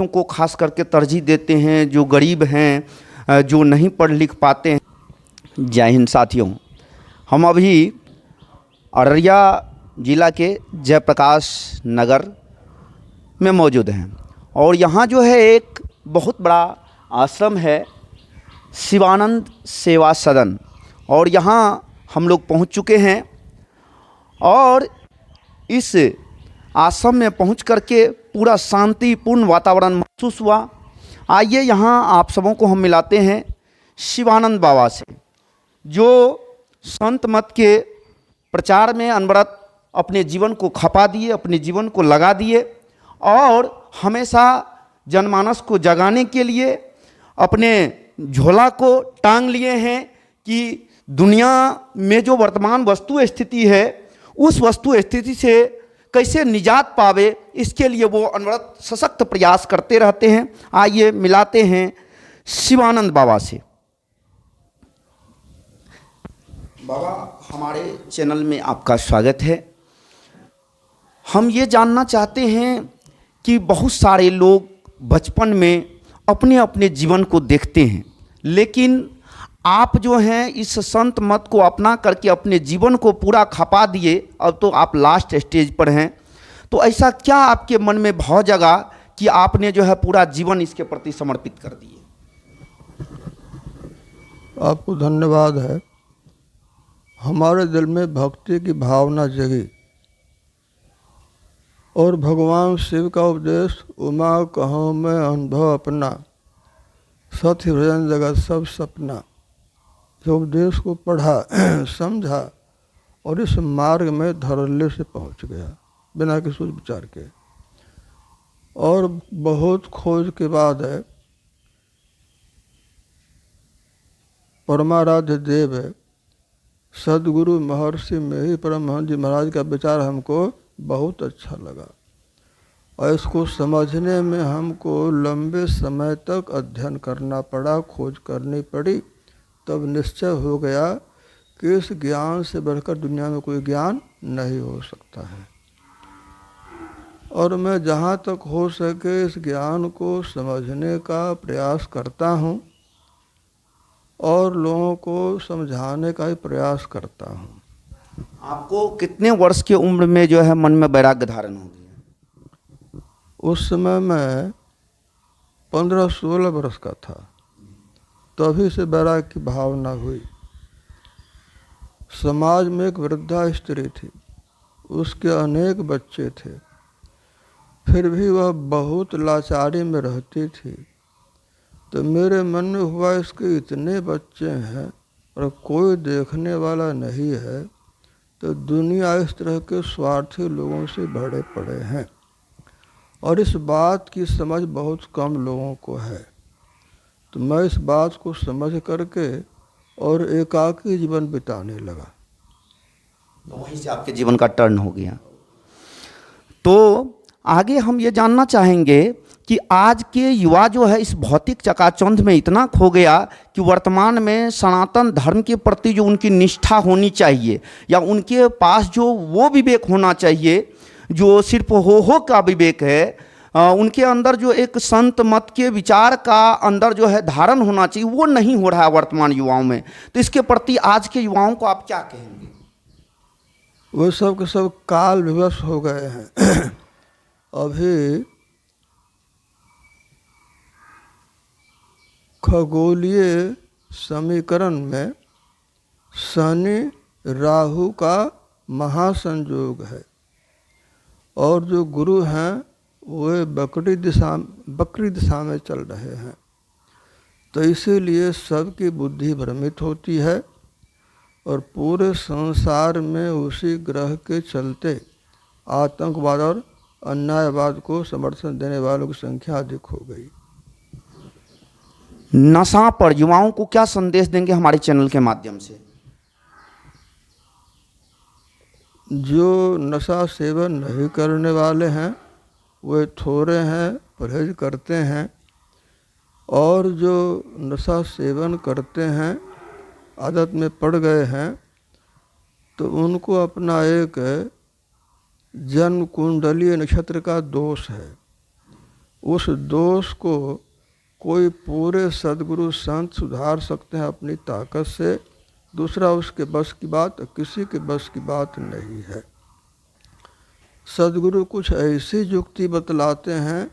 विद्यार्थियों को खास करके तरजीह देते हैं, जो गरीब हैं, जो नहीं पढ़ लिख पाते हैं। जय हिंद साथियों, हम अभी अररिया ज़िला के जयप्रकाश नगर में मौजूद हैं और यहाँ जो है एक बहुत बड़ा आश्रम है, शिवानंद सेवा सदन, और यहाँ हम लोग पहुँच चुके हैं और इस आश्रम में पहुँच करके पूरा शांतिपूर्ण वातावरण महसूस हुआ। आइए यहाँ आप सबों को हम मिलाते हैं शिवानंद बाबा से, जो संत मत के प्रचार में अनवरत अपने जीवन को खपा दिए, अपने जीवन को लगा दिए और हमेशा जनमानस को जगाने के लिए अपने झोला को टांग लिए हैं कि दुनिया में जो वर्तमान वस्तु स्थिति है, उस वस्तु स्थिति से कैसे निजात पावे, इसके लिए वो अनवरत सशक्त प्रयास करते रहते हैं। आइए मिलाते हैं शिवानंद बाबा से। बाबा, हमारे चैनल में आपका स्वागत है। हम ये जानना चाहते हैं कि बहुत सारे लोग बचपन में अपने अपने जीवन को देखते हैं, लेकिन आप जो हैं इस संत मत को अपना करके अपने जीवन को पूरा खपा दिए। अब तो आप लास्ट स्टेज पर हैं, तो ऐसा क्या आपके मन में भाव जगा कि आपने जो है पूरा जीवन इसके प्रति समर्पित कर दिए? आपको धन्यवाद है। हमारे दिल में भक्ति की भावना जगी और भगवान शिव का उपदेश, उमा कहूँ मैं अनुभव अपना, सत्य भजन जगत सब सपना, जो उपदेश को पढ़ा समझा और इस मार्ग में धड़ल्ले से पहुंच गया बिना किसी सोच विचार के। और बहुत खोज के बाद है परमाराध्य देव है सदगुरु महर्षि मेही परमहंस जी महाराज का विचार हमको बहुत अच्छा लगा और इसको समझने में हमको लंबे समय तक अध्ययन करना पड़ा, खोज करनी पड़ी। तब निश्चय हो गया कि इस ज्ञान से बढ़कर दुनिया में कोई ज्ञान नहीं हो सकता है और मैं जहाँ तक हो सके इस ज्ञान को समझने का प्रयास करता हूँ और लोगों को समझाने का ही प्रयास करता हूँ। आपको कितने वर्ष की उम्र में जो है मन में वैराग्य धारण हो गया? उस समय मैं 15-16 वर्ष का था, तभी से वैराग्य की भावना हुई। समाज में एक वृद्धा स्त्री थी, उसके अनेक बच्चे थे, फिर भी वह बहुत लाचारी में रहती थी। तो मेरे मन में हुआ इसके इतने बच्चे हैं और कोई देखने वाला नहीं है, तो दुनिया इस तरह के स्वार्थी लोगों से भरे पड़े हैं और इस बात की समझ बहुत कम लोगों को है। तो मैं इस बात को समझ करके और एकाकी जीवन बिताने लगा। तो वहीं से आपके जीवन का टर्न हो गया। तो आगे हम ये जानना चाहेंगे कि आज के युवा जो है इस भौतिक चकाचौंध में इतना खो गया कि वर्तमान में सनातन धर्म के प्रति जो उनकी निष्ठा होनी चाहिए या उनके पास जो वो विवेक होना चाहिए जो सिर्फ हो का विवेक है, उनके अंदर जो एक संत मत के विचार का अंदर जो है धारण होना चाहिए, वो नहीं हो रहा है वर्तमान युवाओं में। तो इसके प्रति आज के युवाओं को आप क्या कहेंगे? वो सब के सब काल विवश हो गए हैं। अभी खगोलीय समीकरण में शनि राहु का महासंयोग है और जो गुरु हैं वे बकरी दिशा में चल रहे हैं। तो इसीलिए सबकी बुद्धि भ्रमित होती है और पूरे संसार में उसी ग्रह के चलते आतंकवाद और अन्यायवाद को समर्थन देने वालों की संख्या अधिक हो गई। नशा पर युवाओं को क्या संदेश देंगे हमारे चैनल के माध्यम से? जो नशा सेवन नहीं करने वाले हैं वे थोड़े हैं, परहेज करते हैं, और जो नशा सेवन करते हैं, आदत में पड़ गए हैं, तो उनको अपना एक जन्म कुंडलीय नक्षत्र का दोष है। उस दोष को कोई पूरे सद्गुरु संत सुधार सकते हैं अपनी ताकत से, दूसरा उसके बस की बात, किसी के बस की बात नहीं है। सद्गुरु कुछ ऐसी युक्ति बतलाते हैं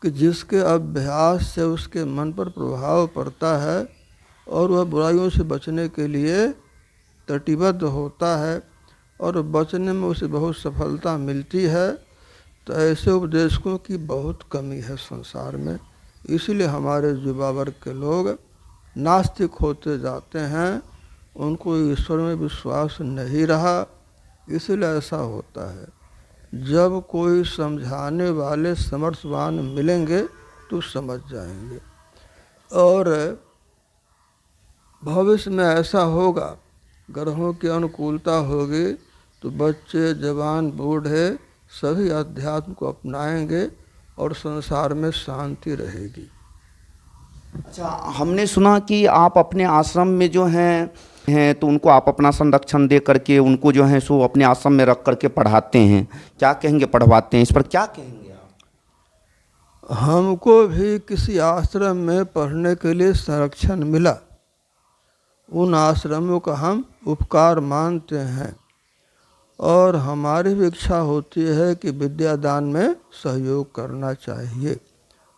कि जिसके अभ्यास से उसके मन पर प्रभाव पड़ता है और वह बुराइयों से बचने के लिए तटीबद्ध होता है और बचने में उसे बहुत सफलता मिलती है। तो ऐसे उपदेशकों की बहुत कमी है संसार में, इसीलिए हमारे युवा वर्ग के लोग नास्तिक होते जाते हैं, उनको ईश्वर में विश्वास नहीं रहा, इसलिए ऐसा होता है। जब कोई समझाने वाले समर्थवान मिलेंगे तो समझ जाएंगे। और भविष्य में ऐसा होगा, ग्रहों की अनुकूलता होगी तो बच्चे, जवान, बूढ़े सभी अध्यात्म को अपनाएंगे और संसार में शांति रहेगी। अच्छा, हमने सुना कि आप अपने आश्रम में जो हैं तो उनको आप अपना संरक्षण दे करके उनको जो है सो अपने आश्रम में रख करके पढ़ाते हैं, क्या कहेंगे, पढ़वाते हैं, इस पर क्या कहेंगे आप? हमको भी किसी आश्रम में पढ़ने के लिए संरक्षण मिला, उन आश्रमों का हम उपकार मानते हैं और हमारी भी इच्छा होती है कि विद्यादान में सहयोग करना चाहिए।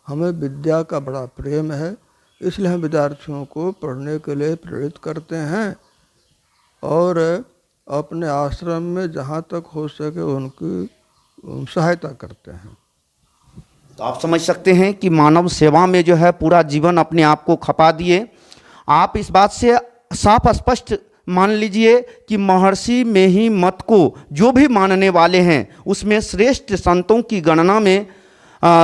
हमें विद्या का बड़ा प्रेम है, इसलिए हम विद्यार्थियों को पढ़ने के लिए प्रेरित करते हैं और अपने आश्रम में जहाँ तक हो सके उनकी सहायता करते हैं। तो आप समझ सकते हैं कि मानव सेवा में जो है पूरा जीवन अपने आप को खपा दिए। आप इस बात से साफ स्पष्ट मान लीजिए कि महर्षि में ही मत को जो भी मानने वाले हैं उसमें श्रेष्ठ संतों की गणना में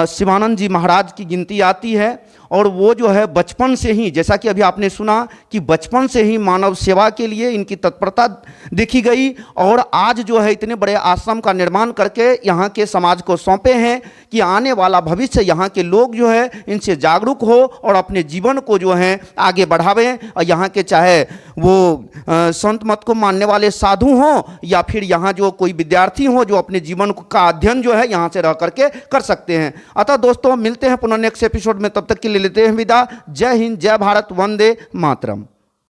शिवानंद जी महाराज की गिनती आती है। और वो जो है बचपन से ही, जैसा कि अभी आपने सुना कि बचपन से ही मानव सेवा के लिए इनकी तत्परता देखी गई और आज जो है इतने बड़े आश्रम का निर्माण करके यहाँ के समाज को सौंपे हैं कि आने वाला भविष्य यहाँ के लोग जो है इनसे जागरूक हो और अपने जीवन को जो है आगे बढ़ावें। और यहाँ के चाहे वो संत मत को मानने वाले साधु हों या फिर यहाँ जो कोई विद्यार्थी हो जो अपने जीवन का अध्ययन जो है यहाँ से रह करके कर सकते हैं। अतः दोस्तों, मिलते हैं पुनः नेक्स्ट एपिसोड में, तब तक के लिए लेते हैं विदा। जय हिंद, जय भारत, वंदे मातरम।